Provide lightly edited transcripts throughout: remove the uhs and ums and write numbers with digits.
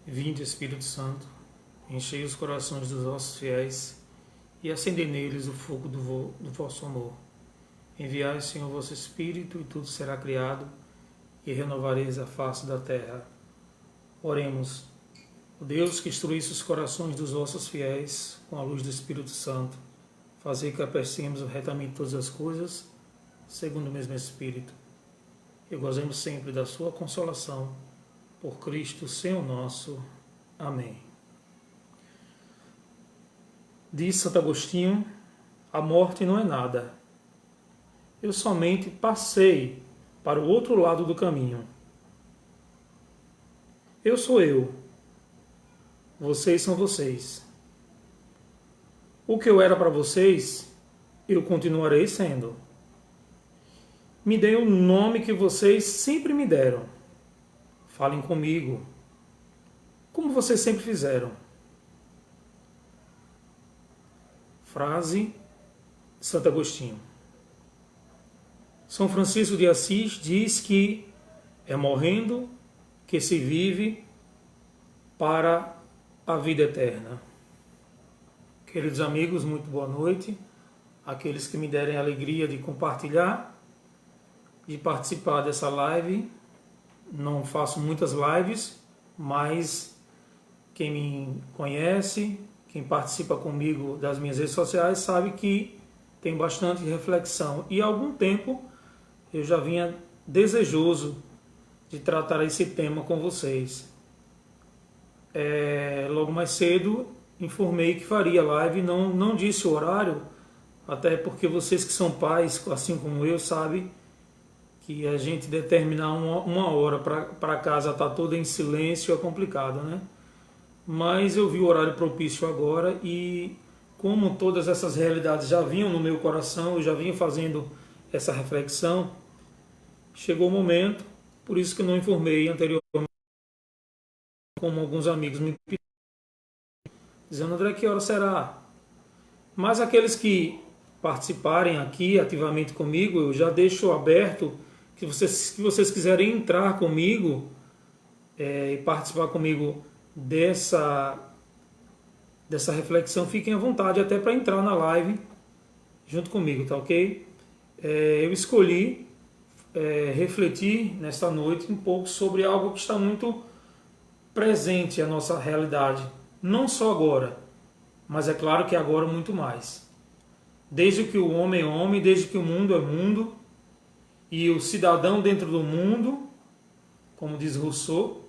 Vinde, Espírito Santo, enchei os corações dos vossos fiéis e acendei neles o fogo do vosso amor. Enviai, Senhor, o vosso Espírito, e tudo será criado, e renovareis a face da terra. Oremos. O Deus que instruísse os corações dos vossos fiéis com a luz do Espírito Santo, fazei que apreciemos retamente todas as coisas, segundo o mesmo Espírito, e gozemos sempre da sua consolação, por Cristo, Senhor nosso. Amém. Diz Santo Agostinho: a morte não é nada. Eu somente passei para o outro lado do caminho. Eu sou eu. Vocês são vocês. O que eu era para vocês, eu continuarei sendo. Me deem o nome que vocês sempre me deram. Falem comigo, como vocês sempre fizeram. Frase de Santo Agostinho. São Francisco de Assis diz que é morrendo que se vive para a vida eterna. Queridos amigos, muito boa noite. Aqueles que me derem a alegria de compartilhar, de participar dessa live. Não faço muitas lives, mas quem me conhece, quem participa comigo das minhas redes sociais, sabe que tem bastante reflexão. E há algum tempo eu já vinha desejoso de tratar esse tema com vocês. Logo mais cedo informei que faria live, não disse o horário, até porque vocês que são pais, assim como eu, sabem que a gente determinar uma hora para casa estar toda em silêncio é complicado, né? Mas eu vi o horário propício agora e como todas essas realidades já vinham no meu coração, eu já vinha fazendo essa reflexão, chegou o momento, por isso que não informei anteriormente, como alguns amigos me pediram, dizendo: André, que hora será? Mas aqueles que participarem aqui ativamente comigo, eu já deixo aberto que vocês quiserem entrar comigo e participar comigo dessa reflexão, fiquem à vontade até para entrar na live junto comigo, tá ok? Eu escolhi refletir nesta noite um pouco sobre algo que está muito presente à nossa realidade, não só agora, mas é claro que agora muito mais. Desde que o homem é homem, desde que o mundo é mundo, e o cidadão dentro do mundo, como diz Rousseau,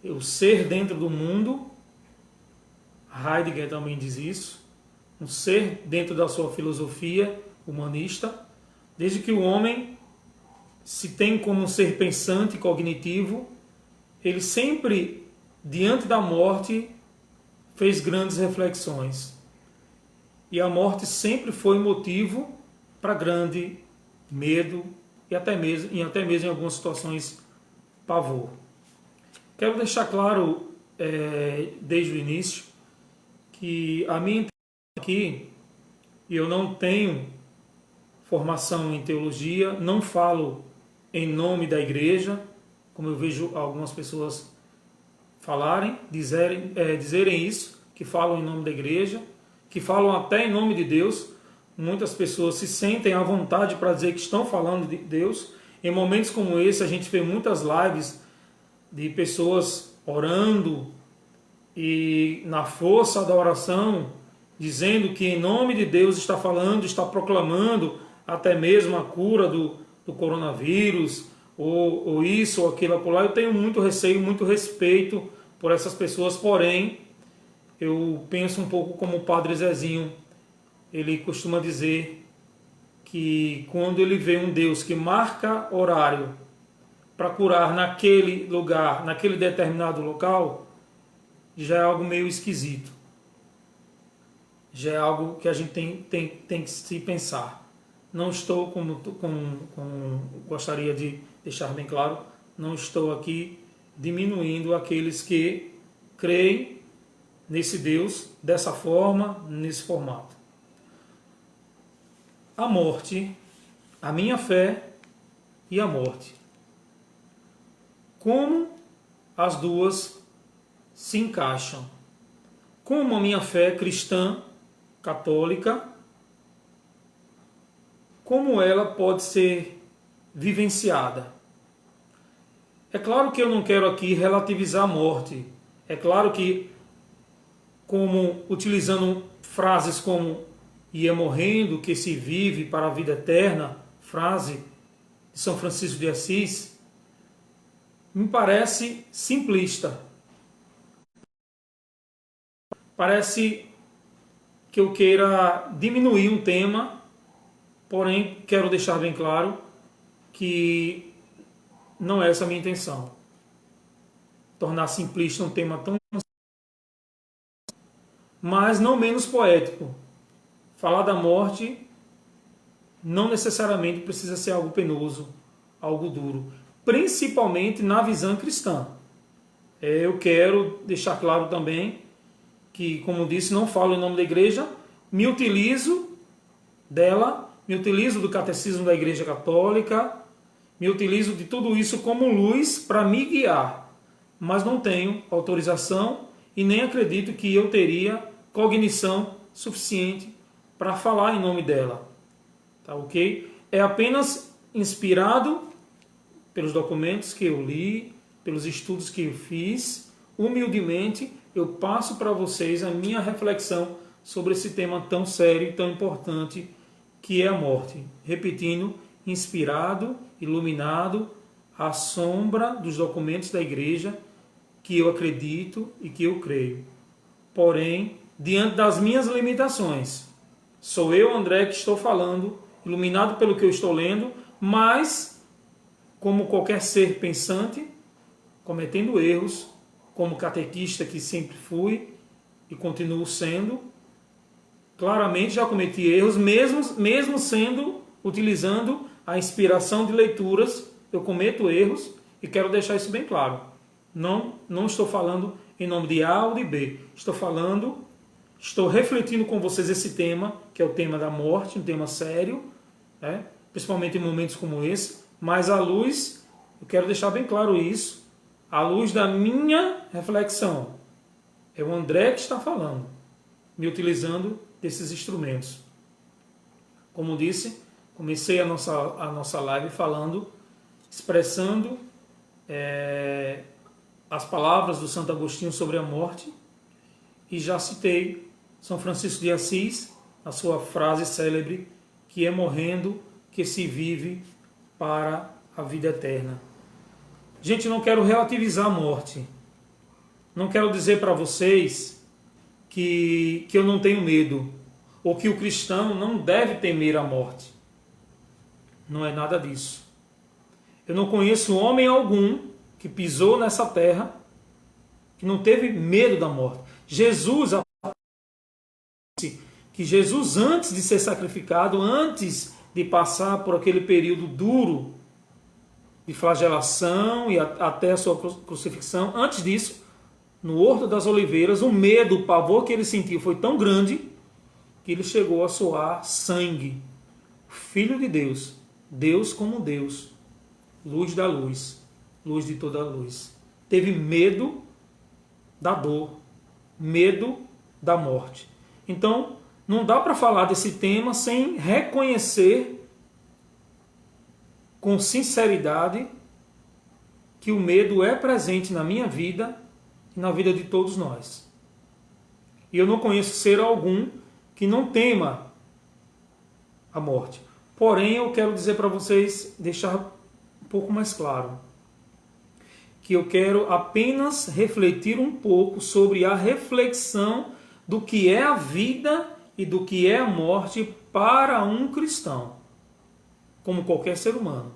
o ser dentro do mundo, Heidegger também diz isso, um ser dentro da sua filosofia humanista, desde que o homem se tem como um ser pensante e cognitivo, ele sempre, diante da morte, fez grandes reflexões. E a morte sempre foi motivo para grande medo e até mesmo em algumas situações, pavor. Quero deixar claro, desde o início, que a minha intenção aqui, eu não tenho formação em teologia, não falo em nome da igreja, como eu vejo algumas pessoas falarem, dizerem isso, que falam em nome da igreja, que falam até em nome de Deus. Muitas pessoas se sentem à vontade para dizer que estão falando de Deus. Em momentos como esse, a gente vê muitas lives de pessoas orando e na força da oração, dizendo que em nome de Deus está falando, está proclamando até mesmo a cura do coronavírus, ou isso, ou aquilo, acolá. Eu tenho muito receio, muito respeito por essas pessoas, porém, eu penso um pouco como o Padre Zezinho. Ele costuma dizer que quando ele vê um Deus que marca horário para curar naquele lugar, naquele determinado local, já é algo meio esquisito. Já é algo que a gente tem que se pensar. Não estou, como gostaria de deixar bem claro, não estou aqui diminuindo aqueles que creem nesse Deus dessa forma, nesse formato. A morte, a minha fé e a morte. Como as duas se encaixam? Como a minha fé cristã, católica, como ela pode ser vivenciada? É claro que eu não quero aqui relativizar a morte. É claro que, como utilizando frases como "e é morrendo que se vive para a vida eterna", frase de São Francisco de Assis, me parece simplista. Parece que eu queira diminuir um tema, porém quero deixar bem claro que não é essa a minha intenção. Tornar simplista um tema tão... mas não menos poético. Falar da morte não necessariamente precisa ser algo penoso, algo duro, principalmente na visão cristã. Eu quero deixar claro também que, como disse, não falo em nome da igreja, me utilizo dela, me utilizo do catecismo da Igreja Católica, me utilizo de tudo isso como luz para me guiar, mas não tenho autorização e nem acredito que eu teria cognição suficiente para falar em nome dela. Tá ok? É apenas inspirado pelos documentos que eu li, pelos estudos que eu fiz, humildemente eu passo para vocês a minha reflexão sobre esse tema tão sério e tão importante que é a morte. Repetindo, inspirado, iluminado, à sombra dos documentos da igreja que eu acredito e que eu creio. Porém, diante das minhas limitações, sou eu, André, que estou falando, iluminado pelo que eu estou lendo, mas, como qualquer ser pensante, cometendo erros, como catequista que sempre fui e continuo sendo, claramente já cometi erros, mesmo utilizando a inspiração de leituras, eu cometo erros e quero deixar isso bem claro. Não estou falando em nome de A ou de B, estou refletindo com vocês esse tema, que é o tema da morte, um tema sério, né? Principalmente em momentos como esse, mas à luz, eu quero deixar bem claro isso, à luz da minha reflexão. É o André que está falando, me utilizando desses instrumentos. Como disse, comecei a nossa live falando, expressando as palavras do Santo Agostinho sobre a morte, e já citei São Francisco de Assis, a sua frase célebre, que é morrendo que se vive para a vida eterna. Gente, não quero relativizar a morte. Não quero dizer para vocês que eu não tenho medo, ou que o cristão não deve temer a morte. Não é nada disso. Eu não conheço homem algum que pisou nessa terra que não teve medo da morte. Jesus antes de ser sacrificado, antes de passar por aquele período duro de flagelação e até a sua crucifixão, antes disso, no Horto das Oliveiras, o medo, o pavor que ele sentiu foi tão grande que ele chegou a suar sangue. Filho de Deus, Deus como Deus, luz da luz, luz de toda a luz. Teve medo da dor, medo da morte. Então, não dá para falar desse tema sem reconhecer com sinceridade que o medo é presente na minha vida e na vida de todos nós. E eu não conheço ser algum que não tema a morte. Porém, eu quero dizer para vocês, deixar um pouco mais claro, que eu quero apenas refletir um pouco sobre a reflexão do que é a vida e do que é a morte para um cristão, como qualquer ser humano.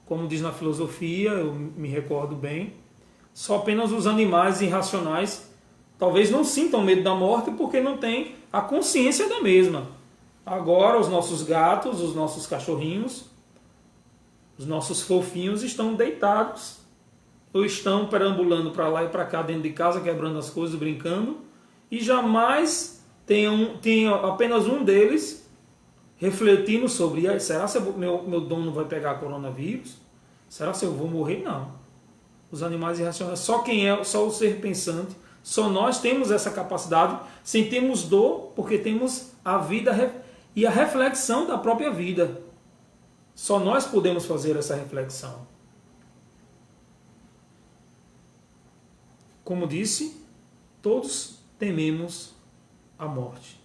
Como diz na filosofia, eu me recordo bem, só apenas os animais irracionais talvez não sintam medo da morte porque não têm a consciência da mesma. Agora os nossos gatos, os nossos cachorrinhos, os nossos fofinhos estão deitados ou estão perambulando para lá e para cá dentro de casa, quebrando as coisas, brincando, e jamais tem apenas um deles refletindo sobre, será que meu dono vai pegar coronavírus? Será que eu vou morrer? Não. Os animais irracionais, só o ser pensante, Só nós temos essa capacidade, sentimos dor porque temos a vida e a reflexão da própria vida. Só nós podemos fazer essa reflexão. Como disse, todos tememos a morte.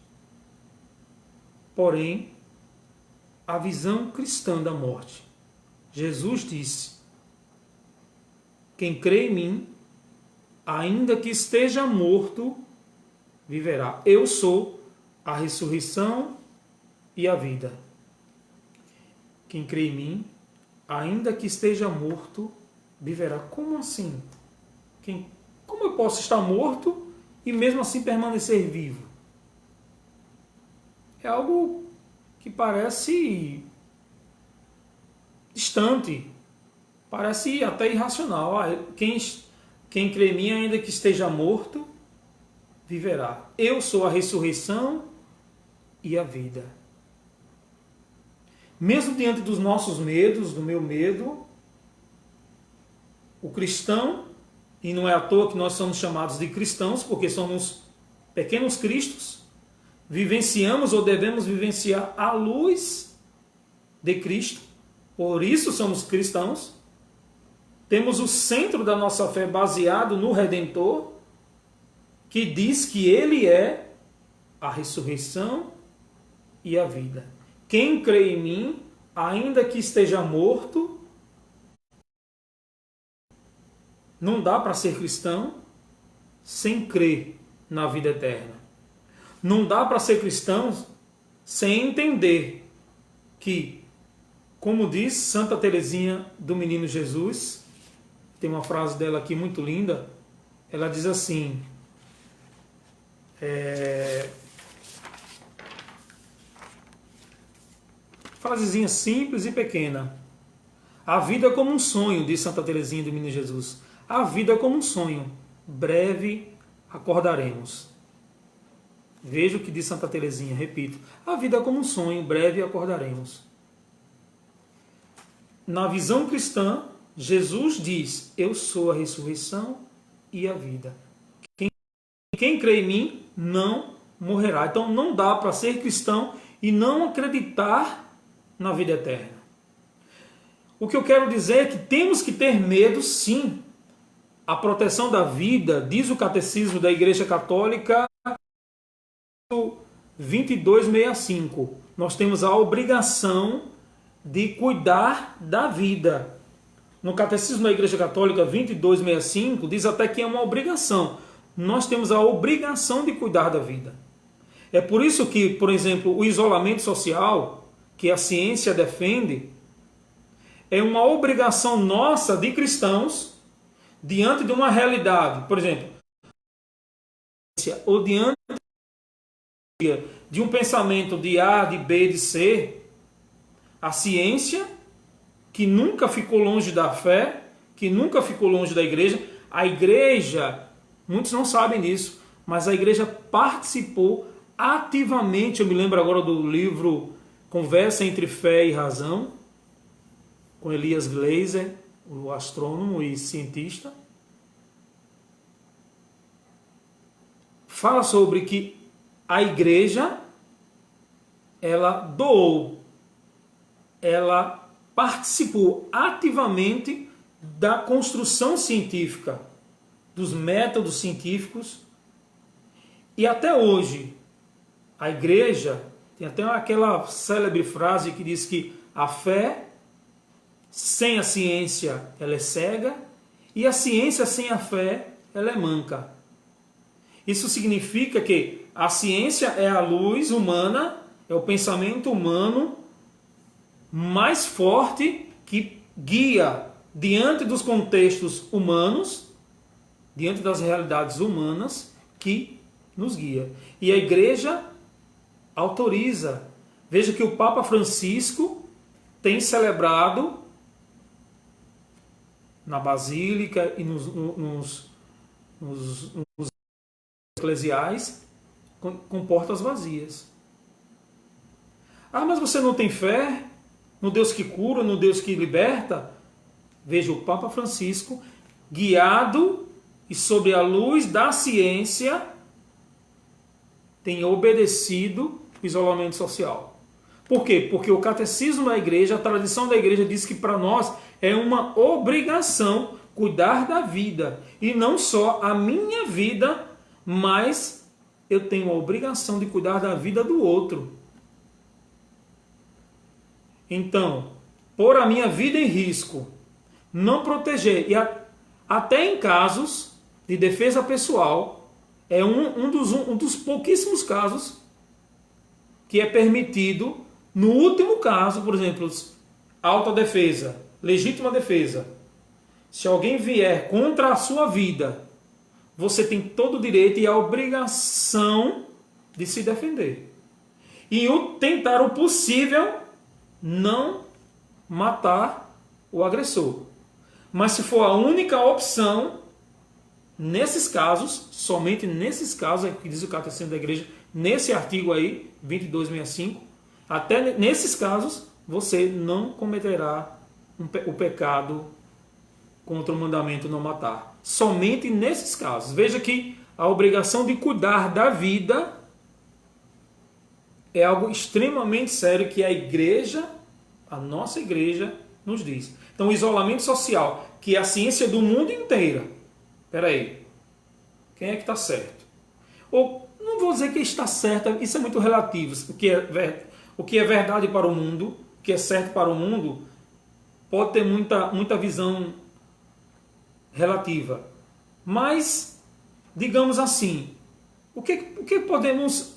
Porém, a visão cristã da morte. Jesus disse: quem crê em mim, ainda que esteja morto, viverá. Eu sou a ressurreição e a vida. Quem crê em mim, ainda que esteja morto, viverá. Como assim? Como eu posso estar morto e mesmo assim permanecer vivo? É algo que parece distante, parece até irracional. Quem crê em mim, ainda que esteja morto, viverá. Eu sou a ressurreição e a vida. Mesmo diante dos nossos medos, do meu medo, o cristão, e não é à toa que nós somos chamados de cristãos, porque somos pequenos cristos, vivenciamos ou devemos vivenciar a luz de Cristo, por isso somos cristãos. Temos o centro da nossa fé baseado no Redentor, que diz que Ele é a ressurreição e a vida. Quem crê em mim, ainda que esteja morto, não dá para ser cristão sem crer na vida eterna. Não dá para ser cristão sem entender que, como diz Santa Teresinha do Menino Jesus, tem uma frase dela aqui muito linda, ela diz assim, frasezinha simples e pequena: a vida é como um sonho, diz Santa Teresinha do Menino Jesus. A vida é como um sonho, breve acordaremos. Veja o que diz Santa Teresinha, repito. A vida é como um sonho, breve acordaremos. Na visão cristã, Jesus diz: eu sou a ressurreição e a vida. Quem crê em mim não morrerá. Então não dá para ser cristão e não acreditar na vida eterna. O que eu quero dizer é que temos que ter medo, sim. A proteção da vida, diz o Catecismo da Igreja Católica 2265. Nós temos a obrigação de cuidar da vida. No Catecismo da Igreja Católica 2265 diz até que é uma obrigação. Nós temos a obrigação de cuidar da vida. É por isso que, por exemplo, o isolamento social, que a ciência defende, é uma obrigação nossa de cristãos diante de uma realidade. Por exemplo, ou diante de um pensamento de A, de B, de C, a ciência, que nunca ficou longe da fé, que nunca ficou longe da igreja, a igreja, muitos não sabem disso, mas a igreja participou ativamente. Eu me lembro agora do livro Conversa entre Fé e Razão, com Elias Glazer, o astrônomo e cientista. Fala sobre que a igreja, ela doou, ela participou ativamente da construção científica, dos métodos científicos, e até hoje a igreja tem até aquela célebre frase que diz que a fé sem a ciência ela é cega e a ciência sem a fé ela é manca. Isso significa que a ciência é a luz humana, é o pensamento humano mais forte que guia diante dos contextos humanos, diante das realidades humanas, que nos guia. E a igreja autoriza. Veja que o Papa Francisco tem celebrado na Basílica e nos eclesiais com portas vazias. Ah, mas você não tem fé no Deus que cura, no Deus que liberta? Veja o Papa Francisco guiado e sob a luz da ciência tem obedecido o isolamento social. Por quê? Porque o catecismo da igreja, a tradição da igreja diz que para nós é uma obrigação cuidar da vida. E não só a minha vida, mas eu tenho a obrigação de cuidar da vida do outro. Então, pôr a minha vida em risco, não proteger, e até em casos de defesa pessoal, é um dos pouquíssimos casos que é permitido. No último caso, por exemplo, autodefesa, legítima defesa. Se alguém vier contra a sua vida, você tem todo o direito e a obrigação de se defender. E tentar o possível não matar o agressor. Mas se for a única opção, nesses casos, somente nesses casos, é que diz o Catecismo da Igreja, nesse artigo aí, 2265, até nesses casos, você não cometerá o pecado contra o mandamento não matar. Somente nesses casos. Veja que a obrigação de cuidar da vida é algo extremamente sério que a igreja, a nossa igreja, nos diz. Então, o isolamento social, que é a ciência do mundo inteiro. Espera aí. Quem é que está certo? Ou, não vou dizer que está certo, isso é muito relativo. O que é verdade para o mundo, o que é certo para o mundo, pode ter muita visão relativa. Mas, digamos assim, o que podemos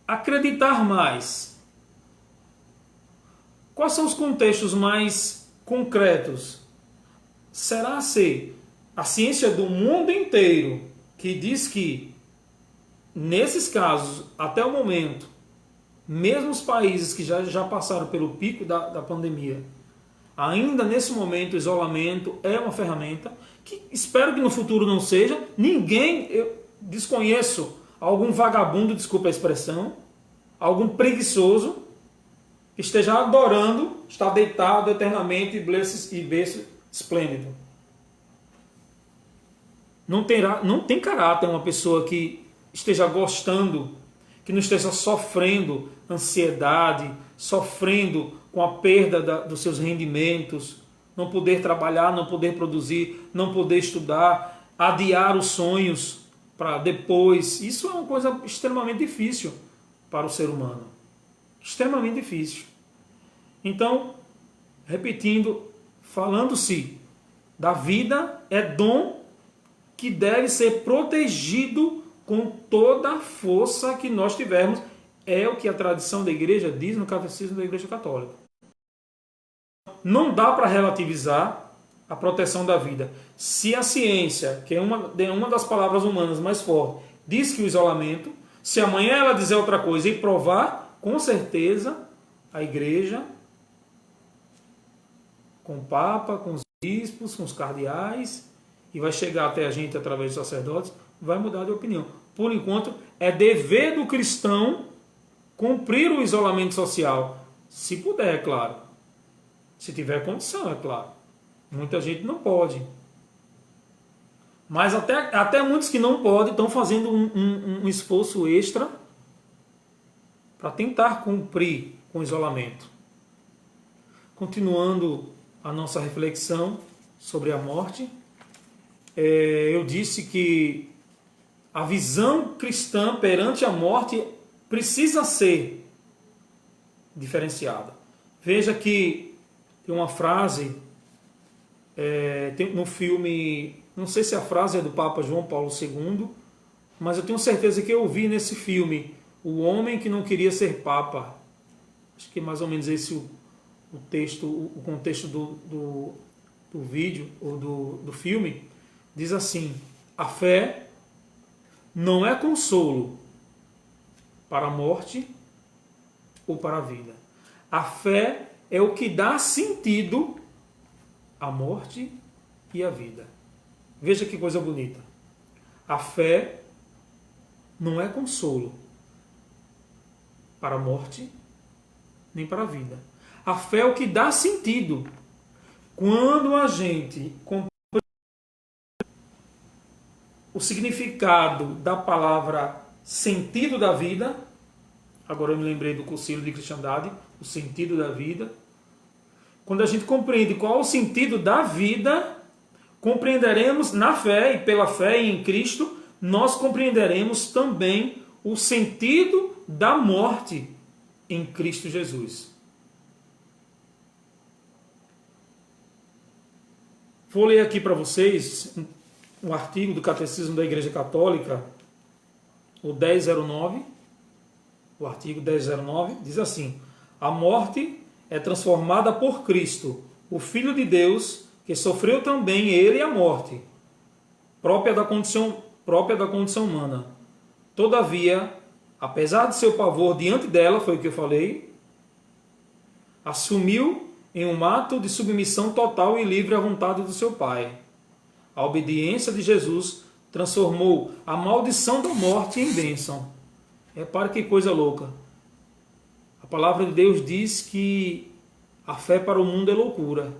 acreditar mais? Quais são os contextos mais concretos? Será ser a ciência do mundo inteiro que diz que, nesses casos, até o momento, mesmo os países que já passaram pelo pico da pandemia, ainda nesse momento o isolamento é uma ferramenta que espero que no futuro não seja. Eu desconheço algum vagabundo, desculpa a expressão, algum preguiçoso que esteja adorando, está deitado eternamente e berço esplêndido. Não tem caráter uma pessoa que esteja gostando, que não esteja sofrendo ansiedade, sofrendo com a perda dos seus rendimentos, não poder trabalhar, não poder produzir, não poder estudar, adiar os sonhos para depois. Isso é uma coisa extremamente difícil para o ser humano. Extremamente difícil. Então, repetindo, falando-se da vida, é dom que deve ser protegido com toda a força que nós tivermos. É o que a tradição da igreja diz no Catecismo da Igreja Católica. Não dá para relativizar a proteção da vida. Se a ciência, que é uma das palavras humanas mais fortes, diz que o isolamento, se amanhã ela dizer outra coisa e provar, com certeza a igreja, com o Papa, com os bispos, com os cardeais, e vai chegar até a gente através dos sacerdotes, vai mudar de opinião. Por enquanto, é dever do cristão cumprir o isolamento social. Se puder, é claro. Se tiver condição, é claro. Muita gente não pode. Mas até muitos que não podem estão fazendo um esforço extra para tentar cumprir com o isolamento. Continuando a nossa reflexão sobre a morte, eu disse que a visão cristã perante a morte precisa ser diferenciada. Veja que tem uma frase no filme, não sei se a frase é do Papa João Paulo II, mas eu tenho certeza que eu vi nesse filme O Homem que Não Queria Ser Papa. Acho que é mais ou menos esse o texto, o contexto do vídeo ou do filme. Diz assim: a fé não é consolo para a morte ou para a vida. A fé é o que dá sentido à morte e à vida. Veja que coisa bonita. A fé não é consolo para a morte nem para a vida. A fé é o que dá sentido. Quando a gente o significado da palavra sentido da vida, agora eu me lembrei do Concílio de Cristandade, o sentido da vida. Quando a gente compreende qual é o sentido da vida, compreenderemos na fé, e pela fé em Cristo, nós compreenderemos também o sentido da morte em Cristo Jesus. Vou ler aqui para vocês um artigo do Catecismo da Igreja Católica, o 1009, o artigo 1009, diz assim: a morte é transformada por Cristo, o Filho de Deus, que sofreu também ele a morte, própria da condição humana. Todavia, apesar de seu pavor diante dela, foi o que eu falei, assumiu em um ato de submissão total e livre à vontade do seu Pai. A obediência de Jesus transformou a maldição da morte em bênção. Repare que coisa louca. A palavra de Deus diz que a fé para o mundo é loucura.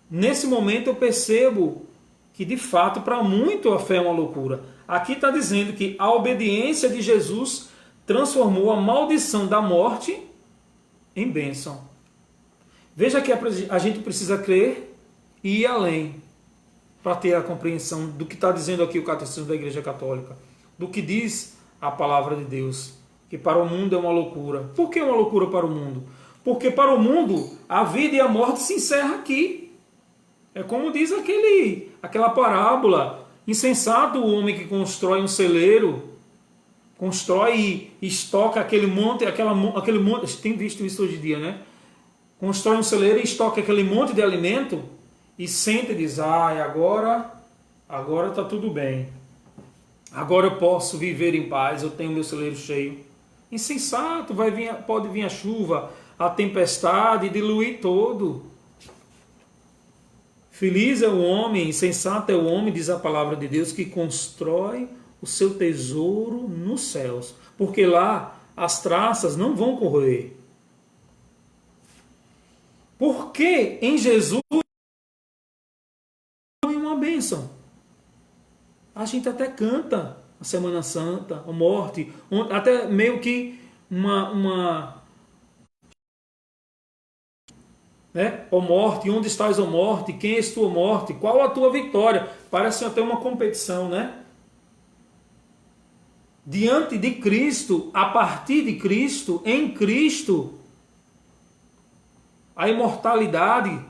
Nesse momento eu percebo que de fato para muito a fé é uma loucura. Aqui está dizendo que a obediência de Jesus transformou a maldição da morte em bênção. Veja que a gente precisa crer e ir além para ter a compreensão do que está dizendo aqui o Catecismo da Igreja Católica, do que diz a palavra de Deus, que para o mundo é uma loucura. Por que é uma loucura para o mundo? Porque para o mundo a vida e a morte se encerram aqui. É como diz aquela parábola: insensato o homem que constrói um celeiro, constrói e estoca aquele monte, aquele monte, tem visto isso hoje em dia, né? Constrói um celeiro e estoca aquele monte de alimento e senta e diz: agora está tudo bem. Agora eu posso viver em paz, eu tenho meu celeiro cheio. Insensato, pode vir a chuva, a tempestade e diluir todo. Feliz é o homem, insensato é o homem, diz a palavra de Deus, que constrói o seu tesouro nos céus, porque lá as traças não vão corroer. Porque em Jesus é uma bênção. A gente até canta a Semana Santa, a morte, até meio que né? Ó morte, onde estás, ó morte? Quem és tu, ó morte? Qual a tua vitória? Parece até uma competição, né? Diante de Cristo, a partir de Cristo, em Cristo, a imortalidade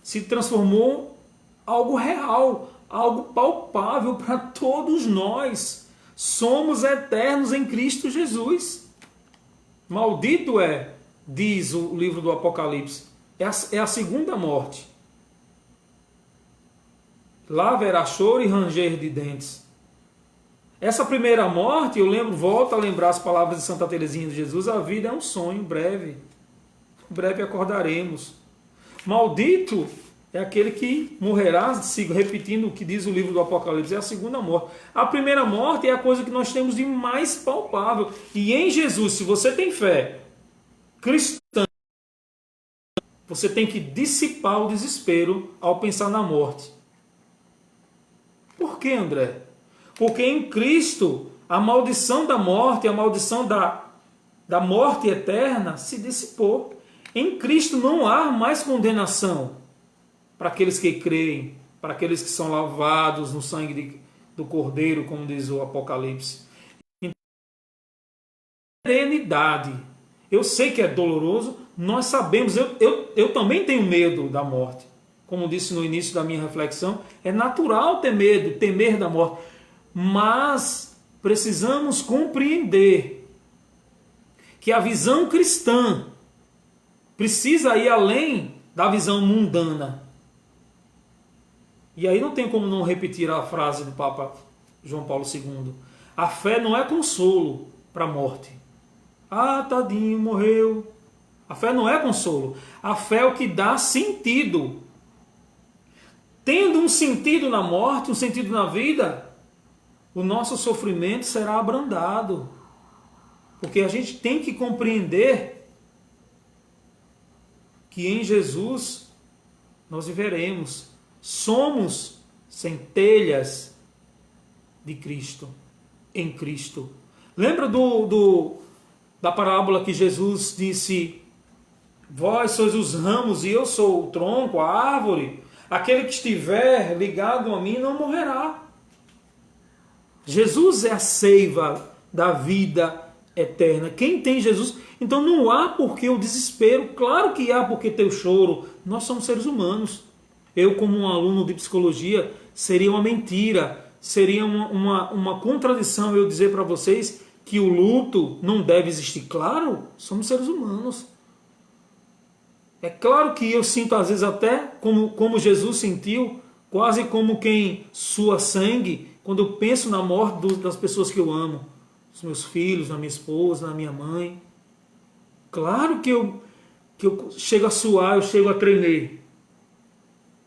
se transformou em algo real, algo palpável para todos nós. Somos eternos em Cristo Jesus. Maldito é, diz o livro do Apocalipse, é a segunda morte. Lá haverá choro e ranger de dentes. Essa primeira morte, volto a lembrar as palavras de Santa Teresinha de Jesus: a vida é um sonho, breve acordaremos. Maldito é aquele que morrerá, sigo repetindo o que diz o livro do Apocalipse, é a segunda morte. A primeira morte é a coisa que nós temos de mais palpável. E em Jesus, se você tem fé cristã, você tem que dissipar o desespero ao pensar na morte. Por que, André? Porque em Cristo a maldição da morte, a maldição da morte eterna se dissipou. Em Cristo não há mais condenação para aqueles que creem, para aqueles que são lavados no sangue do Cordeiro, como diz o Apocalipse. Então, serenidade. Eu sei que é doloroso, nós sabemos, eu também tenho medo da morte. Como disse no início da minha reflexão, é natural ter medo, temer da morte. Mas precisamos compreender que a visão cristã precisa ir além da visão mundana. E aí não tem como não repetir a frase do Papa João Paulo II. A fé não é consolo para a morte. Tadinho, morreu. A fé não é consolo. A fé é o que dá sentido. Tendo um sentido na morte, um sentido na vida, o nosso sofrimento será abrandado. Porque a gente tem que compreender que em Jesus nós viveremos. Somos centelhas de Cristo, em Cristo. Lembra da parábola que Jesus disse: vós sois os ramos e eu sou o tronco, a árvore. Aquele que estiver ligado a mim não morrerá. Jesus é a seiva da vida eterna. Quem tem Jesus... Então não há por que o desespero. Claro que há por que ter o choro. Nós somos seres humanos. Eu, como um aluno de psicologia, seria uma mentira, seria uma contradição eu dizer para vocês que o luto não deve existir. Claro, somos seres humanos. É claro que eu sinto às vezes até como Jesus sentiu, quase como quem sua sangue, quando eu penso na morte das pessoas que eu amo, dos meus filhos, na minha esposa, na minha mãe. Claro que eu chego a suar, eu chego a tremer.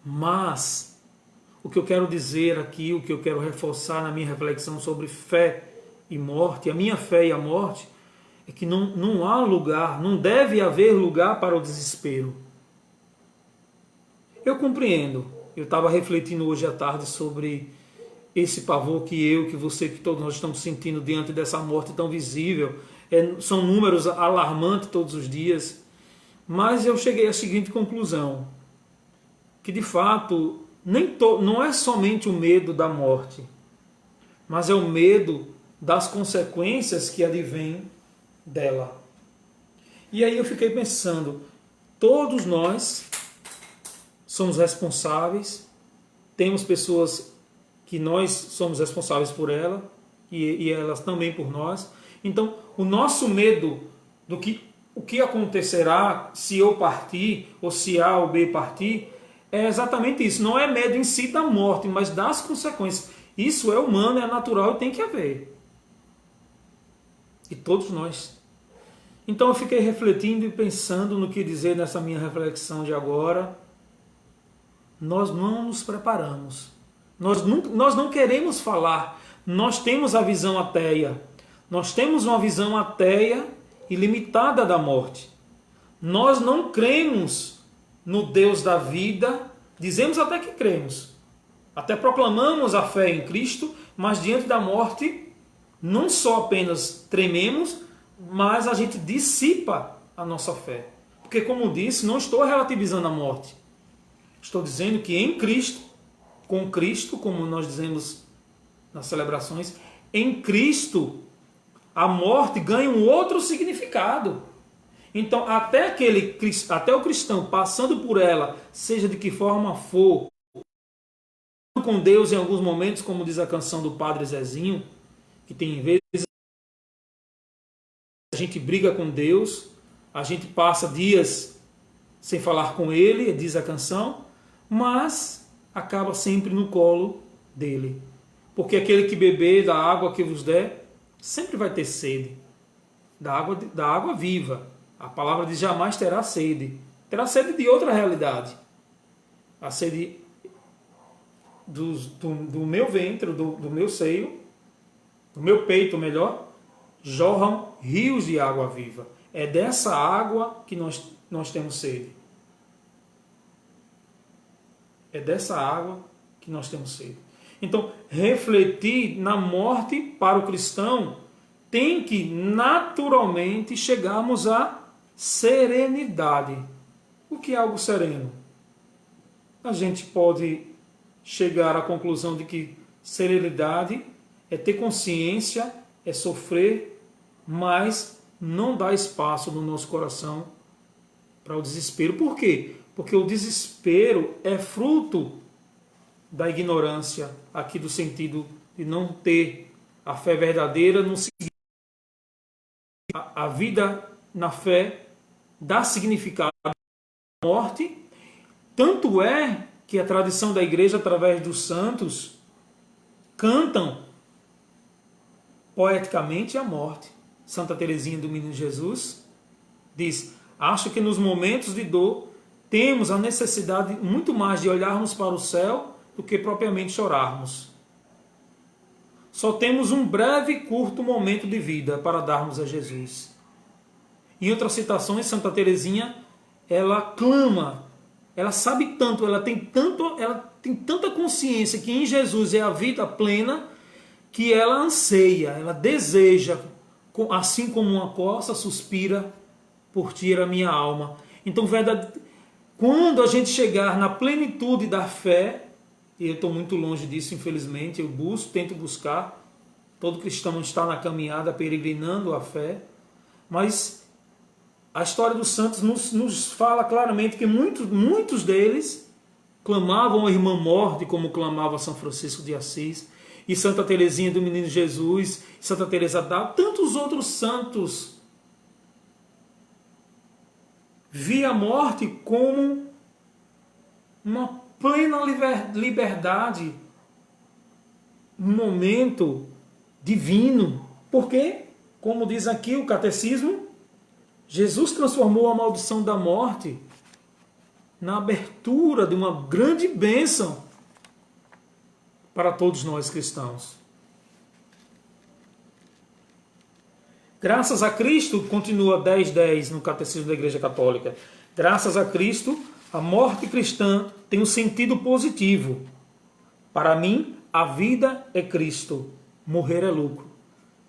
Mas o que eu quero dizer aqui, o que eu quero reforçar na minha reflexão sobre fé e morte, a minha fé e a morte, é que não há lugar, não deve haver lugar para o desespero. Eu compreendo. Eu estava refletindo hoje à tarde sobre esse pavor que você, que todos nós estamos sentindo diante dessa morte tão visível. São números alarmantes todos os dias. Mas eu cheguei à seguinte conclusão: que de fato não é somente o medo da morte, mas é o medo das consequências que advêm dela. E aí eu fiquei pensando, todos nós somos responsáveis, temos pessoas que nós somos responsáveis por ela e elas também por nós. Então, o nosso medo do o que acontecerá se eu partir ou se A ou B partir é exatamente isso. Não é medo em si da morte, mas das consequências. Isso é humano, é natural e tem que haver. E todos nós. Então eu fiquei refletindo e pensando no que dizer nessa minha reflexão de agora. Nós não nos preparamos. Nós não queremos falar. Nós temos a visão ateia. Nós temos uma visão ateia e limitada da morte. Nós não cremos no Deus da vida. Dizemos até que cremos. Até proclamamos a fé em Cristo, mas diante da morte não só apenas trememos, mas a gente dissipa a nossa fé. Porque, como disse, não estou relativizando a morte. Estou dizendo que em Cristo, com Cristo, como nós dizemos nas celebrações, em Cristo, a morte ganha um outro significado. Então, até o cristão, passando por ela, seja de que forma for, com Deus em alguns momentos, como diz a canção do Padre Zezinho, que tem vezes a gente briga com Deus, a gente passa dias sem falar com Ele, diz a canção, mas acaba sempre no colo dele. Porque aquele que beber da água que vos der, sempre vai ter sede. Da água viva. A palavra diz: jamais terá sede. Terá sede de outra realidade. A sede do meu ventre, do meu seio, do meu peito, melhor, jorram rios de água viva. É dessa água que nós temos sede. É dessa água que nós temos sede. Então, refletir na morte para o cristão tem que naturalmente chegarmos à serenidade. O que é algo sereno? A gente pode chegar à conclusão de que serenidade é ter consciência, é sofrer, mas não dá espaço no nosso coração para o desespero. Por quê? Porque o desespero é fruto da ignorância, aqui do sentido de não ter a fé verdadeira, não seguir a vida na fé, dá significado à morte. Tanto é que a tradição da igreja, através dos santos, cantam poeticamente a morte. Santa Teresinha do Menino Jesus diz: acho que nos momentos de dor temos a necessidade muito mais de olharmos para o céu do que propriamente chorarmos. Só temos um breve e curto momento de vida para darmos a Jesus. Em outras citações, Santa Teresinha, ela clama, ela sabe tanto, ela tem tanta consciência que em Jesus é a vida plena, que ela anseia, ela deseja, assim como uma coça suspira por ti a minha alma. Então, quando a gente chegar na plenitude da fé, e eu estou muito longe disso, infelizmente, eu tento buscar, todo cristão está na caminhada, peregrinando a fé, mas a história dos santos nos fala claramente que muitos deles clamavam a irmã morte, como clamava São Francisco de Assis, e Santa Teresinha do Menino Jesus, Santa Teresa d'Ávila, tantos outros santos, via a morte como uma plena liberdade, um momento divino. Porque, como diz aqui o catecismo, Jesus transformou a maldição da morte na abertura de uma grande bênção para todos nós cristãos. Graças a Cristo, continua 10:10 no Catecismo da Igreja Católica, graças a Cristo, a morte cristã tem um sentido positivo. Para mim, a vida é Cristo, morrer é lucro.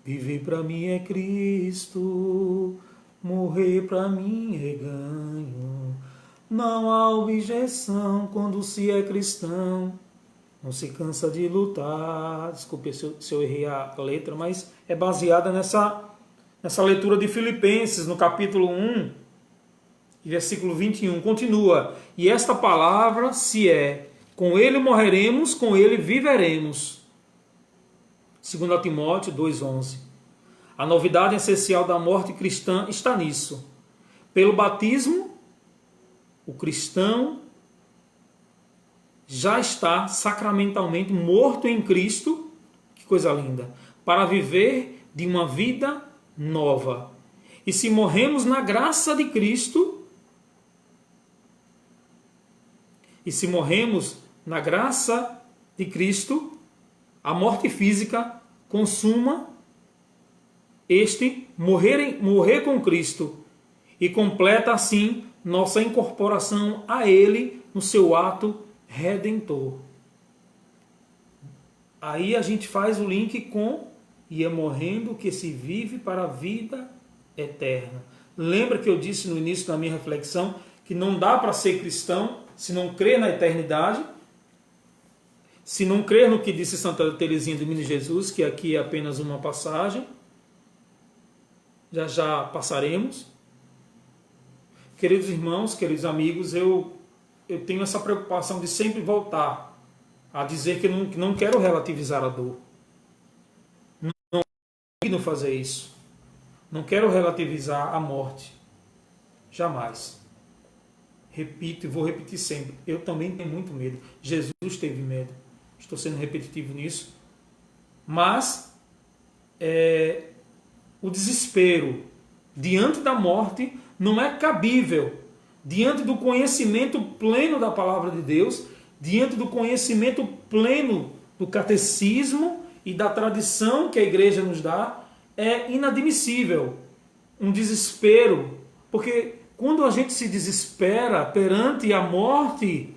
Viver para mim é Cristo, morrer para mim é ganho. Não há objeção quando se é cristão. Não se cansa de lutar. Desculpe se eu errei a letra, mas é baseada nessa leitura de Filipenses, no capítulo 1, versículo 21. Continua. E esta palavra se é: com ele morreremos, com ele viveremos. 2 Timóteo 2,11. A novidade essencial da morte cristã está nisso. Pelo batismo, o cristão já está sacramentalmente morto em Cristo, que coisa linda, para viver de uma vida nova. E se morremos na graça de Cristo, a morte física consuma morrer com Cristo e completa assim nossa incorporação a Ele no seu ato redentor. Aí a gente faz o link com e é morrendo que se vive para a vida eterna. Lembra que eu disse no início da minha reflexão que não dá para ser cristão se não crer na eternidade, se não crer no que disse Santa Teresinha do Menino Jesus, que aqui é apenas uma passagem, já passaremos. Queridos irmãos, queridos amigos, eu tenho essa preocupação de sempre voltar a dizer que não quero relativizar a dor. Não quero fazer isso. Não quero relativizar a morte. Jamais. Repito e vou repetir sempre. Eu também tenho muito medo. Jesus teve medo. Estou sendo repetitivo nisso. Mas o desespero diante da morte não é cabível diante do conhecimento pleno da palavra de Deus, diante do conhecimento pleno do catecismo e da tradição que a igreja nos dá. É inadmissível um desespero, porque quando a gente se desespera perante a morte,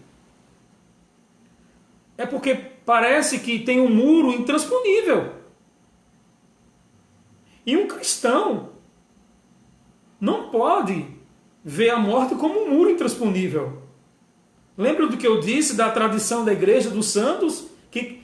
é porque parece que tem um muro intransponível. E um cristão não pode ver a morte como um muro intransponível. Lembra do que eu disse da tradição da igreja dos santos? Que,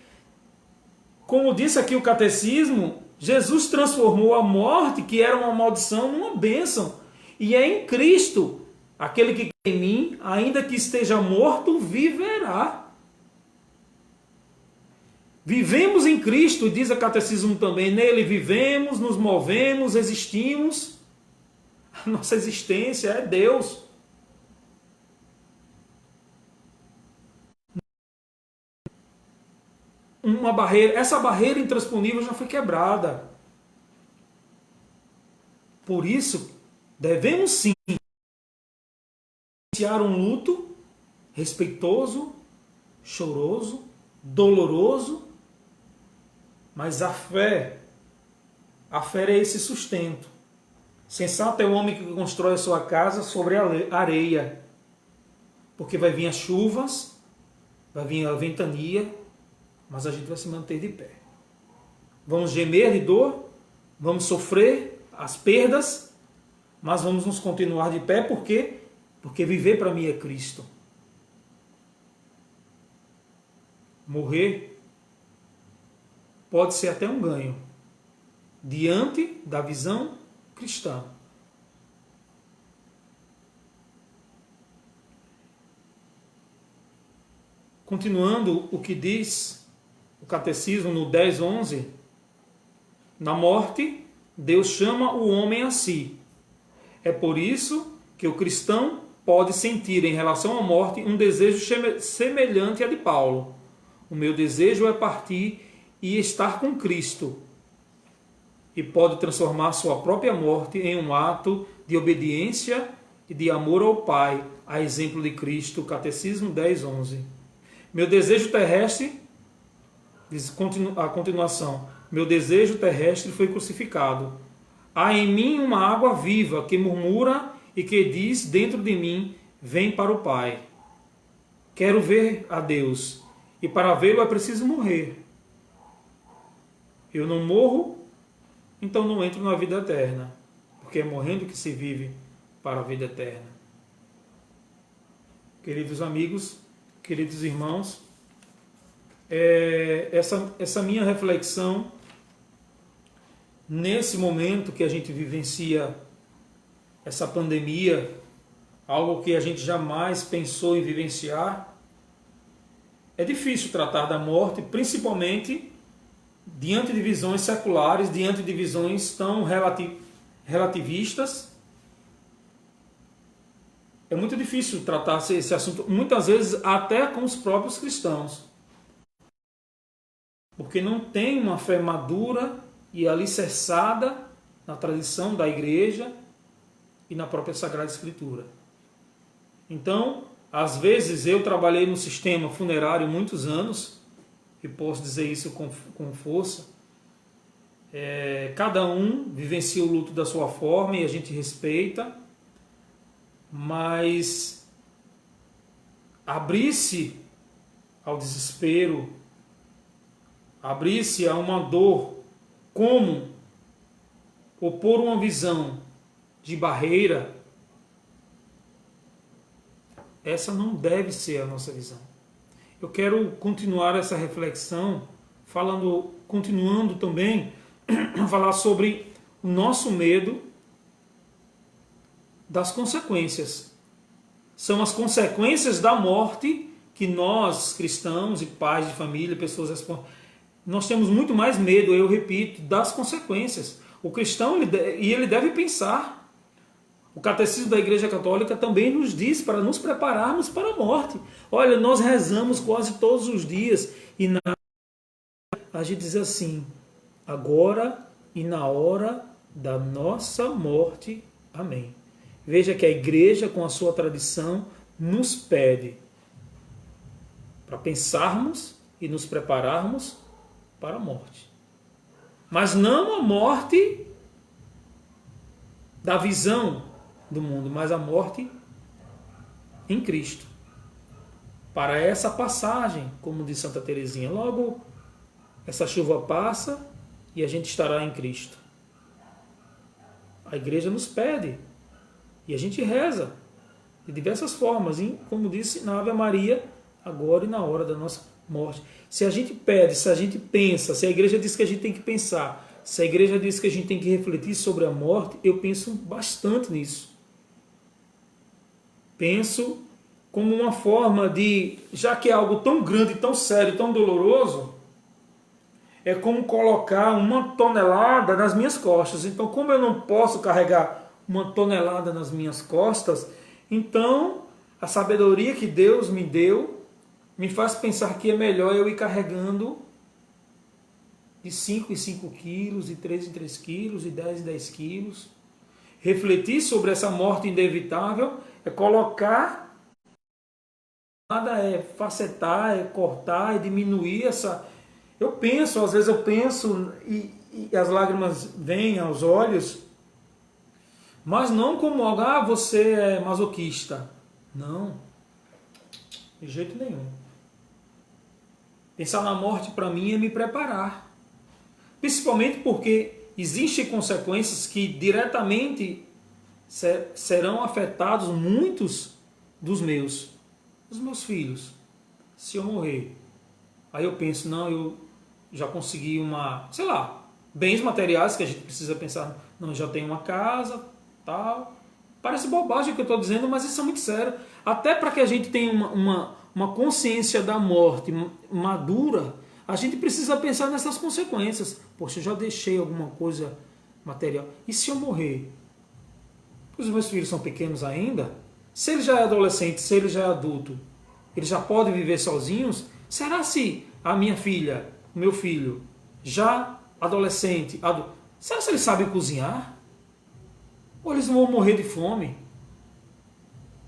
como disse aqui o catecismo, Jesus transformou a morte, que era uma maldição, numa bênção. E é em Cristo, aquele que crê em mim, ainda que esteja morto, viverá. Vivemos em Cristo, diz o catecismo também, nele vivemos, nos movemos, existimos. A nossa existência é Deus. Essa barreira intransponível já foi quebrada. Por isso, devemos sim iniciar um luto respeitoso, choroso, doloroso, mas a fé é esse sustento. Sensato é o homem que constrói a sua casa sobre a areia, porque vai vir as chuvas, vai vir a ventania, mas a gente vai se manter de pé. vamos gemer de dor, vamos sofrer as perdas, mas vamos nos continuar de pé, por quê? Porque viver para mim é Cristo. Morrer pode ser até um ganho, diante da visão cristã. Continuando o que diz o Catecismo no 10:11, na morte, Deus chama o homem a si. É por isso que o cristão pode sentir em relação à morte um desejo semelhante a de Paulo. O meu desejo é partir e estar com Cristo. E pode transformar sua própria morte em um ato de obediência e de amor ao Pai, a exemplo de Cristo. Catecismo 10:11. Meu desejo terrestre, diz a continuação, meu desejo terrestre foi crucificado. Há em mim uma água viva que murmura e que diz dentro de mim, vem para o Pai. Quero ver a Deus, e para vê-lo é preciso morrer. Eu não morro, então não entro na vida eterna, porque é morrendo que se vive para a vida eterna. Queridos amigos, queridos irmãos, essa minha reflexão, nesse momento que a gente vivencia essa pandemia, algo que a gente jamais pensou em vivenciar, é difícil tratar da morte, principalmente diante de visões seculares, diante de visões tão relativistas. É muito difícil tratar esse assunto, muitas vezes até com os próprios cristãos, porque não tem uma fé madura e alicerçada na tradição da igreja e na própria Sagrada Escritura. Então, às vezes eu trabalhei no sistema funerário muitos anos, e posso dizer isso com força. Cada um vivencia o luto da sua forma e a gente respeita, mas abrir-se ao desespero, abrir-se a uma dor, como opor uma visão de barreira, essa não deve ser a nossa visão. Eu quero continuar essa reflexão continuando também a falar sobre o nosso medo das consequências. São as consequências da morte que nós, cristãos e pais de família, pessoas responsáveis, nós temos muito mais medo, eu repito, das consequências. O cristão, ele deve pensar. O Catecismo da Igreja Católica também nos diz para nos prepararmos para a morte. Olha, nós rezamos quase todos os dias e a gente diz assim, agora e na hora da nossa morte. Amém. Veja que a Igreja, com a sua tradição, nos pede para pensarmos e nos prepararmos para a morte. Mas não a morte da visão do mundo, mas a morte em Cristo. Para essa passagem, como diz Santa Teresinha, logo essa chuva passa e a gente estará em Cristo. A igreja nos pede e a gente reza de diversas formas, como disse na Ave Maria, agora e na hora da nossa morte. Se a gente pede, se a gente pensa, se a igreja diz que a gente tem que pensar, se a igreja diz que a gente tem que refletir sobre a morte, eu penso bastante nisso. Penso como uma forma de, já que é algo tão grande, tão sério, tão doloroso, é como colocar uma tonelada nas minhas costas. Então, como eu não posso carregar uma tonelada nas minhas costas, então a sabedoria que Deus me deu me faz pensar que é melhor eu ir carregando de 5 em 5 quilos, de 3 em 3 quilos, de 10 em 10 quilos. Refletir sobre essa morte inevitável é colocar, nada é facetar, é cortar, é diminuir essa... às vezes eu penso e as lágrimas vêm aos olhos, mas não como algo, você é masoquista. Não, de jeito nenhum. Pensar na morte para mim é me preparar. Principalmente porque existem consequências que diretamente serão afetados muitos dos meus filhos, se eu morrer. Aí eu penso, não, eu já consegui sei lá, bens materiais que a gente precisa pensar, não, eu já tenho uma casa, tal. Parece bobagem o que eu estou dizendo, mas isso é muito sério. Até para que a gente tenha uma consciência da morte madura, a gente precisa pensar nessas consequências. Poxa, eu já deixei alguma coisa material. E se eu morrer? Os meus filhos são pequenos ainda. Se ele já é adolescente, se ele já é adulto, eles já podem viver sozinhos? Será se a minha filha, o meu filho, já adolescente, adulto, será se eles sabem cozinhar? Ou eles vão morrer de fome?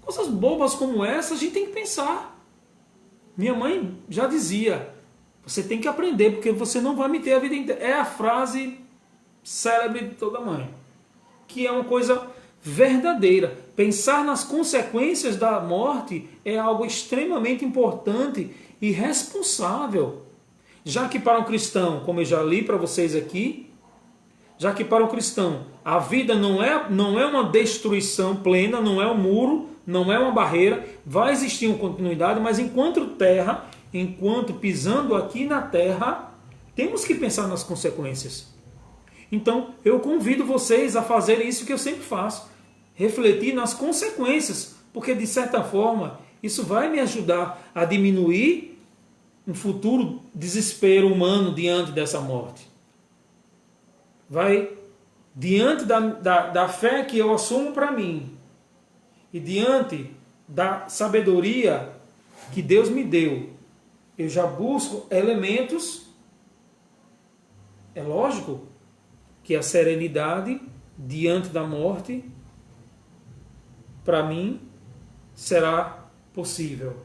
Coisas bobas como essa a gente tem que pensar. Minha mãe já dizia, você tem que aprender, porque você não vai me ter a vida inteira. É a frase célebre de toda mãe. Que é uma coisa verdadeira. Pensar nas consequências da morte é algo extremamente importante e responsável. Já que para um cristão, como eu já li para vocês aqui, já que para um cristão a vida não é uma destruição plena, não é um muro, não é uma barreira, vai existir uma continuidade, mas enquanto terra, enquanto pisando aqui na terra, temos que pensar nas consequências. Então, eu convido vocês a fazer isso que eu sempre faço, refletir nas consequências, porque de certa forma isso vai me ajudar a diminuir um futuro desespero humano diante dessa morte. Vai, diante da fé que eu assumo para mim e diante da sabedoria que Deus me deu, eu já busco elementos, é lógico que a serenidade diante da morte, para mim, será possível.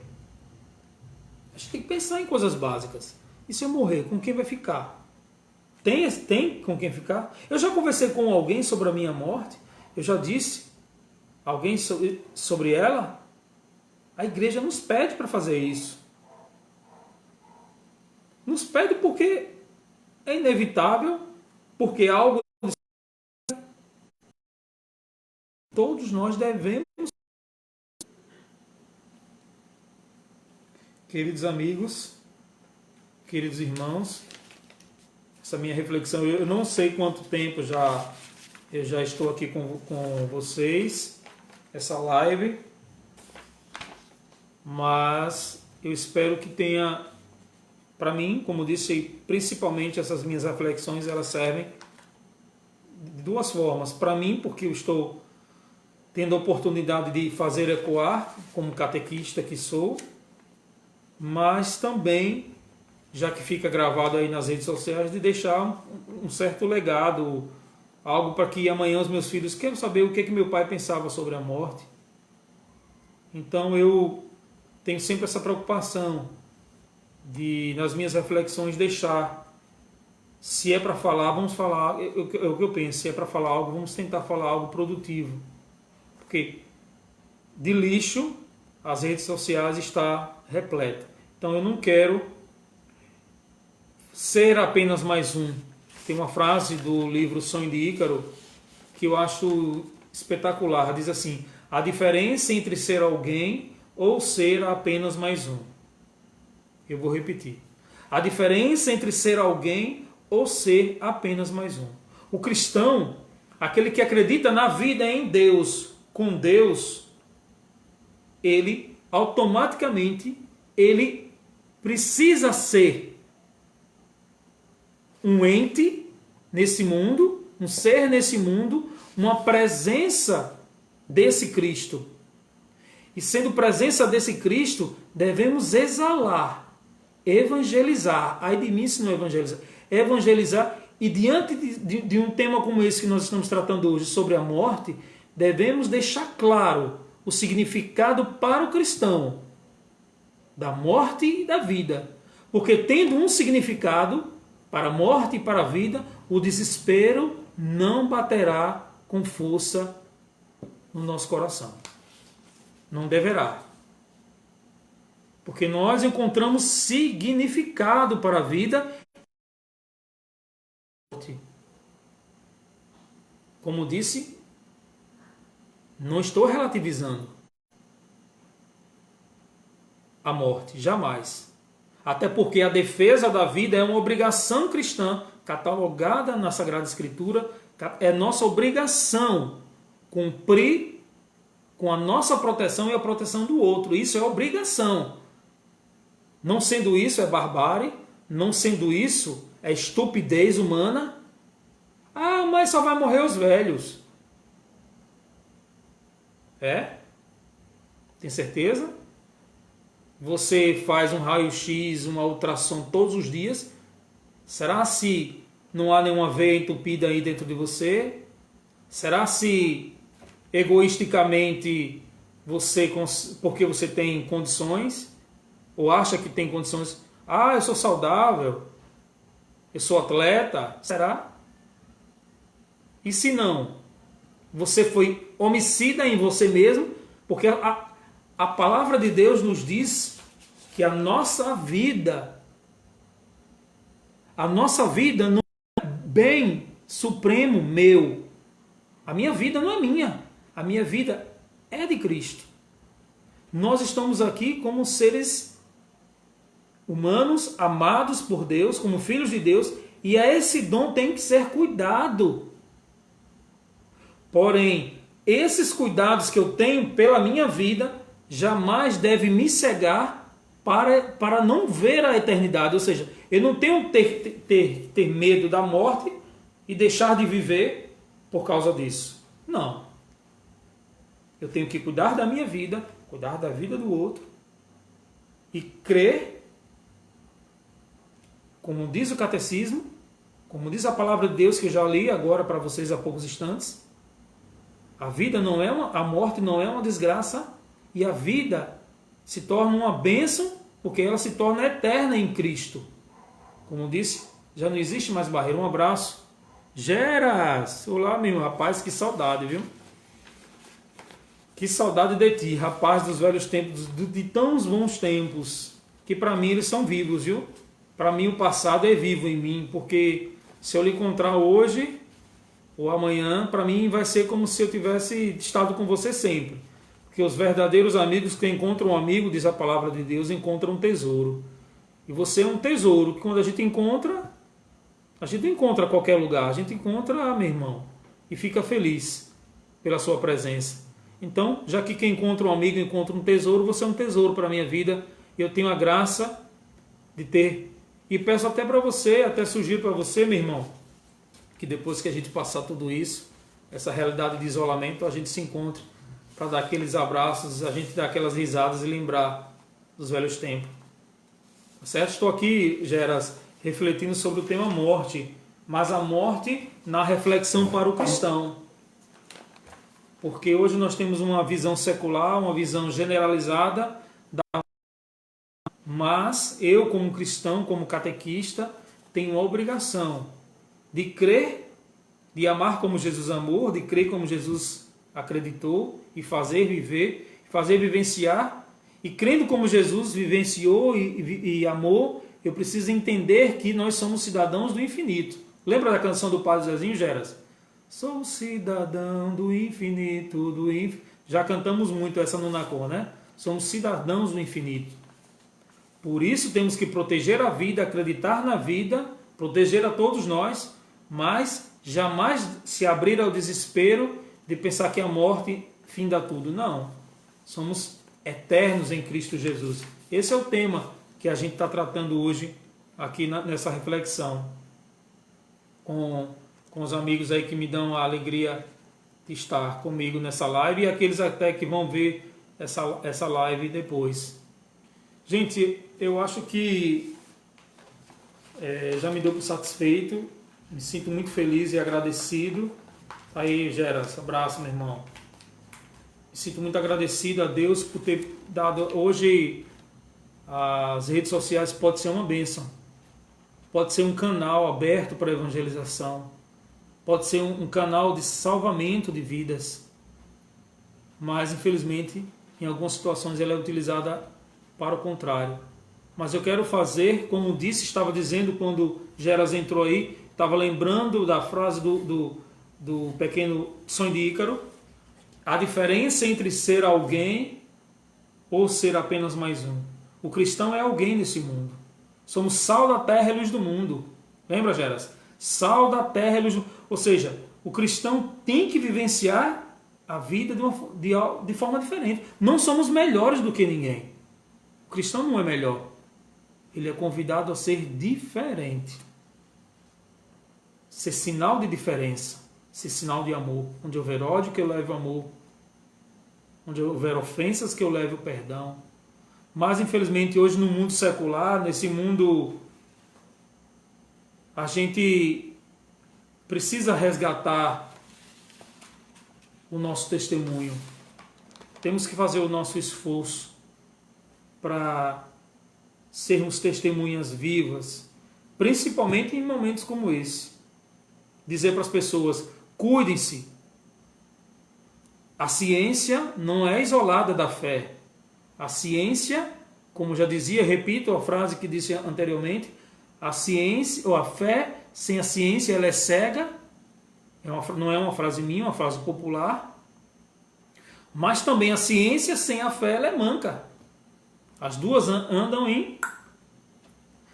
A gente tem que pensar em coisas básicas. E se eu morrer, com quem vai ficar? Tem com quem ficar? Eu já conversei com alguém sobre a minha morte. Eu já disse alguém sobre ela. A igreja nos pede para fazer isso. Nos pede porque é inevitável, porque algo todos nós devemos. Queridos amigos, queridos irmãos, essa minha reflexão, eu não sei quanto tempo eu já estou aqui com vocês, essa live, mas eu espero que tenha, para mim, como disse, principalmente essas minhas reflexões, elas servem de duas formas. Para mim, porque eu estou tendo a oportunidade de fazer ecoar, como catequista que sou, mas também, já que fica gravado aí nas redes sociais, de deixar um certo legado, algo para que amanhã os meus filhos queiram saber o que meu pai pensava sobre a morte. Então eu tenho sempre essa preocupação de, nas minhas reflexões, deixar, se é para falar, vamos falar, é o que eu penso, se é para falar algo, vamos tentar falar algo produtivo. Porque de lixo, as redes sociais está repleta. Então eu não quero ser apenas mais um. Tem uma frase do livro Sonho de Ícaro que eu acho espetacular. Diz assim: a diferença entre ser alguém ou ser apenas mais um. Eu vou repetir. A diferença entre ser alguém ou ser apenas mais um. O cristão, aquele que acredita na vida em Deus, com Deus, ele automaticamente precisa ser um ente nesse mundo, um ser nesse mundo, uma presença desse Cristo. E sendo presença desse Cristo, devemos exalar, evangelizar. Ai de mim se não evangelizar. Evangelizar, e diante de um tema como esse que nós estamos tratando hoje, sobre a morte, devemos deixar claro o significado para o cristão da morte e da vida. Porque tendo um significado para a morte e para a vida, o desespero não baterá com força no nosso coração. Não deverá. Porque nós encontramos significado para a vida Como disse, não estou relativizando a morte, jamais. Até porque a defesa da vida é uma obrigação cristã, catalogada na Sagrada Escritura, é nossa obrigação cumprir com a nossa proteção e a proteção do outro. Isso é obrigação. Não sendo isso, é barbárie. Não sendo isso, é estupidez humana. Ah, mas só vai morrer os velhos. É? Tem certeza? Você faz um raio-x, uma ultrassom todos os dias. Será se não há nenhuma veia entupida aí dentro de você? Será se egoisticamente você, porque você tem condições, ou acha que tem condições, ah, eu sou saudável, eu sou atleta, será? E se não? Você foi homicida em você mesmo, porque a palavra de Deus nos diz que a nossa vida não é bem supremo meu. A minha vida não é minha. A minha vida é de Cristo. Nós estamos aqui como seres humanos, amados por Deus, como filhos de Deus, e esse dom tem que ser cuidado. Porém, esses cuidados que eu tenho pela minha vida jamais devem me cegar para não ver a eternidade. Ou seja, eu não tenho ter medo da morte e deixar de viver por causa disso. Não. Eu tenho que cuidar da minha vida, cuidar da vida do outro e crer, como diz o catecismo, como diz a palavra de Deus que eu já li agora para vocês há poucos instantes. A vida não é a morte não é uma desgraça e a vida se torna uma bênção porque ela se torna eterna em Cristo. Como disse, já não existe mais barreira. Um abraço. Geras! Olá, meu rapaz, que saudade, viu? Que saudade de ti, rapaz dos velhos tempos, de tão bons tempos, que para mim eles são vivos, viu? Para mim o passado é vivo em mim, porque se eu lhe encontrar hoje ou amanhã, para mim vai ser como se eu tivesse estado com você sempre. Porque os verdadeiros amigos que encontram um amigo, diz a palavra de Deus, encontram um tesouro. E você é um tesouro, que quando a gente encontra a qualquer lugar, a gente encontra, meu irmão, e fica feliz pela sua presença. Então, já que quem encontra um amigo encontra um tesouro, você é um tesouro para a minha vida. E eu tenho a graça de ter. E peço até para você, até sugiro para você, meu irmão, que depois que a gente passar tudo isso, essa realidade de isolamento, a gente se encontre para dar aqueles abraços, a gente dar aquelas risadas e lembrar dos velhos tempos. Tá certo? Estou aqui, Geras, refletindo sobre o tema morte, mas a morte na reflexão para o cristão. Porque hoje nós temos uma visão secular, uma visão generalizada, mas eu, como cristão, como catequista, tenho a obrigação de crer, de amar como Jesus amou, de crer como Jesus acreditou e fazer viver, fazer vivenciar. E crendo como Jesus vivenciou e amou, eu preciso entender que nós somos cidadãos do infinito. Lembra da canção do Padre Zezinho, Geras? Sou cidadão do infinito, Já cantamos muito essa no Nacor, né? Somos cidadãos do infinito. Por isso temos que proteger a vida, acreditar na vida, proteger a todos nós, mas jamais se abrir ao desespero de pensar que a morte finda tudo. Não. Somos eternos em Cristo Jesus. Esse é o tema que a gente está tratando hoje aqui nessa reflexão com os amigos aí que me dão a alegria de estar comigo nessa live e aqueles até que vão ver essa live depois. Gente, eu acho que já me deu por satisfeito, me sinto muito feliz e agradecido. Aí, Geras, abraço, meu irmão. Me sinto muito agradecido a Deus por ter dado hoje as redes sociais, pode ser uma bênção, pode ser um canal aberto para evangelização, pode ser um canal de salvamento de vidas, mas infelizmente em algumas situações ela é utilizada para o contrário. Mas eu quero fazer, como disse, estava dizendo quando Geras entrou aí, estava lembrando da frase do pequeno Sonho de Ícaro, a diferença entre ser alguém ou ser apenas mais um. O cristão é alguém nesse mundo. Somos sal da terra e luz do mundo. Lembra, Geras? Sal da terra e luz do mundo. Ou seja, o cristão tem que vivenciar a vida de forma diferente. Não somos melhores do que ninguém. O cristão não é melhor. Ele é convidado a ser diferente. Ser sinal de diferença. Ser sinal de amor. Onde houver ódio, que eu leve o amor. Onde houver ofensas, que eu leve o perdão. Mas, infelizmente, hoje no mundo secular, nesse mundo, a gente precisa resgatar o nosso testemunho. Temos que fazer o nosso esforço para sermos testemunhas vivas, principalmente em momentos como esse. Dizer para as pessoas, cuidem-se. A ciência não é isolada da fé. A ciência, como já dizia, repito a frase que disse anteriormente, a ciência, ou a fé sem a ciência, ela é cega. Não é uma frase minha, é uma frase popular. Mas também a ciência sem a fé, ela é manca. As duas andam em...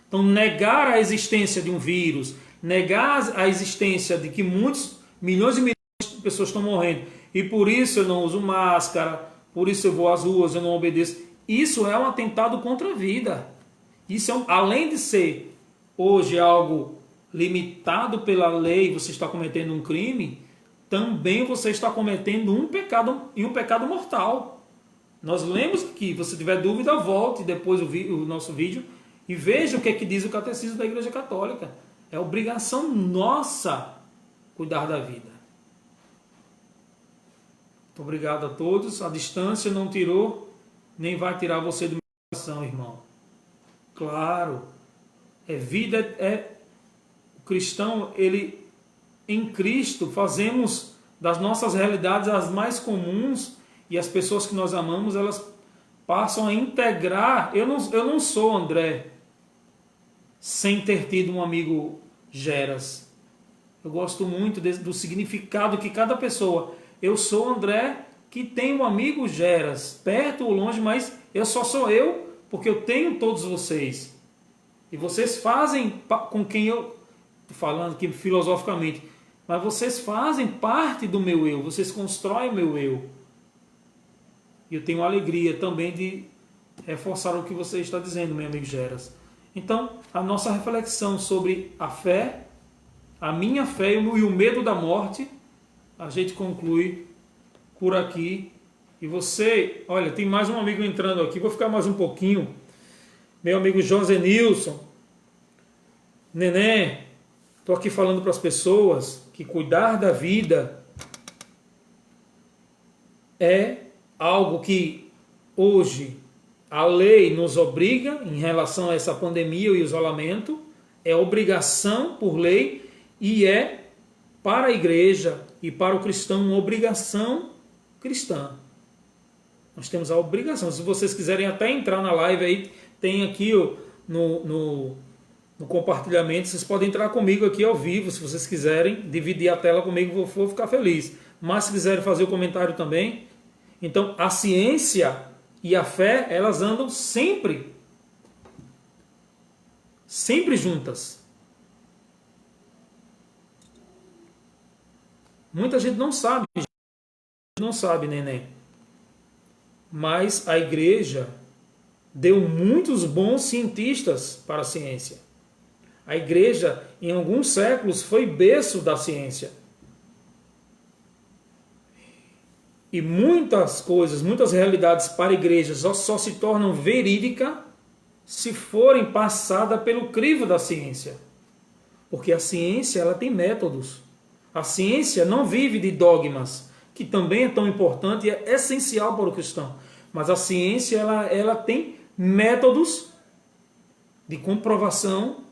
Então, negar a existência de um vírus, negar a existência de que muitos, milhões e milhões de pessoas estão morrendo, e por isso eu não uso máscara, por isso eu vou às ruas, eu não obedeço. Isso é um atentado contra a vida. Isso é além de ser hoje algo limitado pela lei, você está cometendo um crime, também você está cometendo um pecado mortal. Nós lemos aqui, se você tiver dúvida, volte depois o nosso vídeo e veja o que é que diz o Catecismo da Igreja Católica. É obrigação nossa cuidar da vida. Muito obrigado a todos. A distância não tirou, nem vai tirar você do meu coração, irmão. Claro, o cristão, ele em Cristo fazemos das nossas realidades as mais comuns, e as pessoas que nós amamos, elas passam a integrar. Eu não sou André sem ter tido um amigo Geras. Eu gosto muito do significado que cada pessoa... Eu sou André que tem um amigo Geras, perto ou longe, mas eu só sou eu porque eu tenho todos vocês. E vocês fazem com quem eu... Falando aqui filosoficamente, mas vocês fazem parte do meu eu, vocês constroem o meu eu. E eu tenho alegria também de reforçar o que você está dizendo, meu amigo Geras. Então, a nossa reflexão sobre a fé, a minha fé e o medo da morte, a gente conclui por aqui. E você, olha, tem mais um amigo entrando aqui, vou ficar mais um pouquinho. Meu amigo José Nilson, Neném, estou aqui falando para as pessoas que cuidar da vida é algo que hoje a lei nos obriga em relação a essa pandemia e isolamento, é obrigação por lei e é para a igreja e para o cristão uma obrigação cristã. Nós temos a obrigação. Se vocês quiserem até entrar na live aí, tem aqui no compartilhamento, vocês podem entrar comigo aqui ao vivo, se vocês quiserem dividir a tela comigo, vou ficar feliz. Mas se quiserem fazer o comentário também. Então, a ciência e a fé, elas andam sempre juntas. Muita gente não sabe, Neném. Mas a igreja deu muitos bons cientistas para a ciência. A igreja, em alguns séculos, foi berço da ciência. E muitas coisas, muitas realidades para a igreja só se tornam verídicas se forem passadas pelo crivo da ciência. Porque a ciência, ela tem métodos. A ciência não vive de dogmas, que também é tão importante e é essencial para o cristão. Mas a ciência, ela tem métodos de comprovação,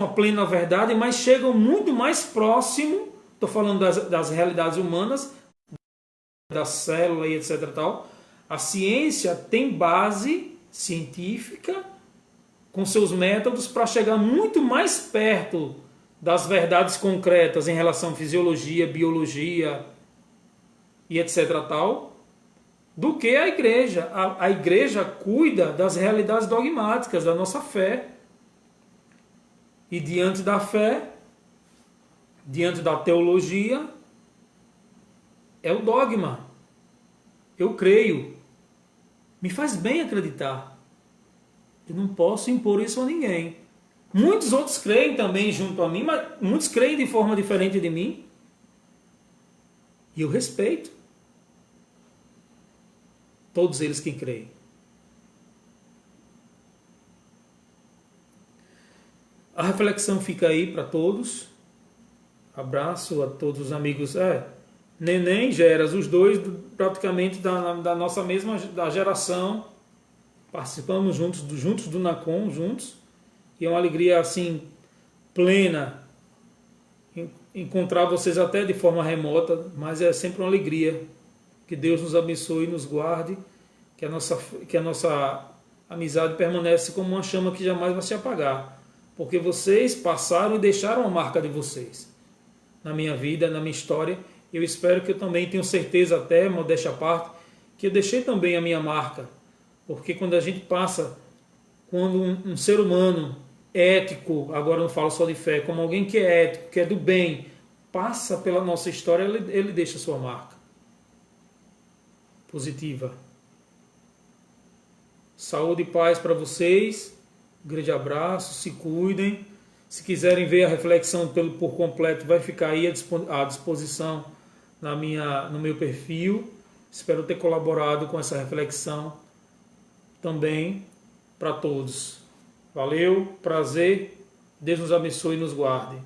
a plena verdade, mas chegam muito mais próximo, estou falando das realidades humanas, da célula e etc. Tal. A ciência tem base científica com seus métodos para chegar muito mais perto das verdades concretas em relação à fisiologia, biologia e etc. tal, do que a igreja. A igreja cuida das realidades dogmáticas da nossa fé. E diante da fé, diante da teologia, é o dogma. Eu creio. Me faz bem acreditar. Eu não posso impor isso a ninguém. Muitos outros creem também junto a mim, mas muitos creem de forma diferente de mim. E eu respeito todos eles que creem. A reflexão fica aí para todos. Abraço a todos os amigos. Neném, Geras, os dois praticamente da nossa mesma da geração. Participamos juntos do NACOM, juntos. E é uma alegria assim plena encontrar vocês até de forma remota, mas é sempre uma alegria. Que Deus nos abençoe e nos guarde, que a nossa amizade permanece como uma chama que jamais vai se apagar. Porque vocês passaram e deixaram a marca de vocês na minha vida, na minha história. Eu espero que eu também tenho certeza, até modéstia à parte, que eu deixei também a minha marca. Porque quando a gente passa, quando um ser humano ético, agora não falo só de fé, como alguém que é ético, que é do bem, passa pela nossa história, ele deixa a sua marca positiva. Saúde e paz para vocês. Um grande abraço, se cuidem. Se quiserem ver a reflexão por completo, vai ficar aí à disposição no meu perfil. Espero ter colaborado com essa reflexão também para todos. Valeu, prazer, Deus nos abençoe e nos guarde.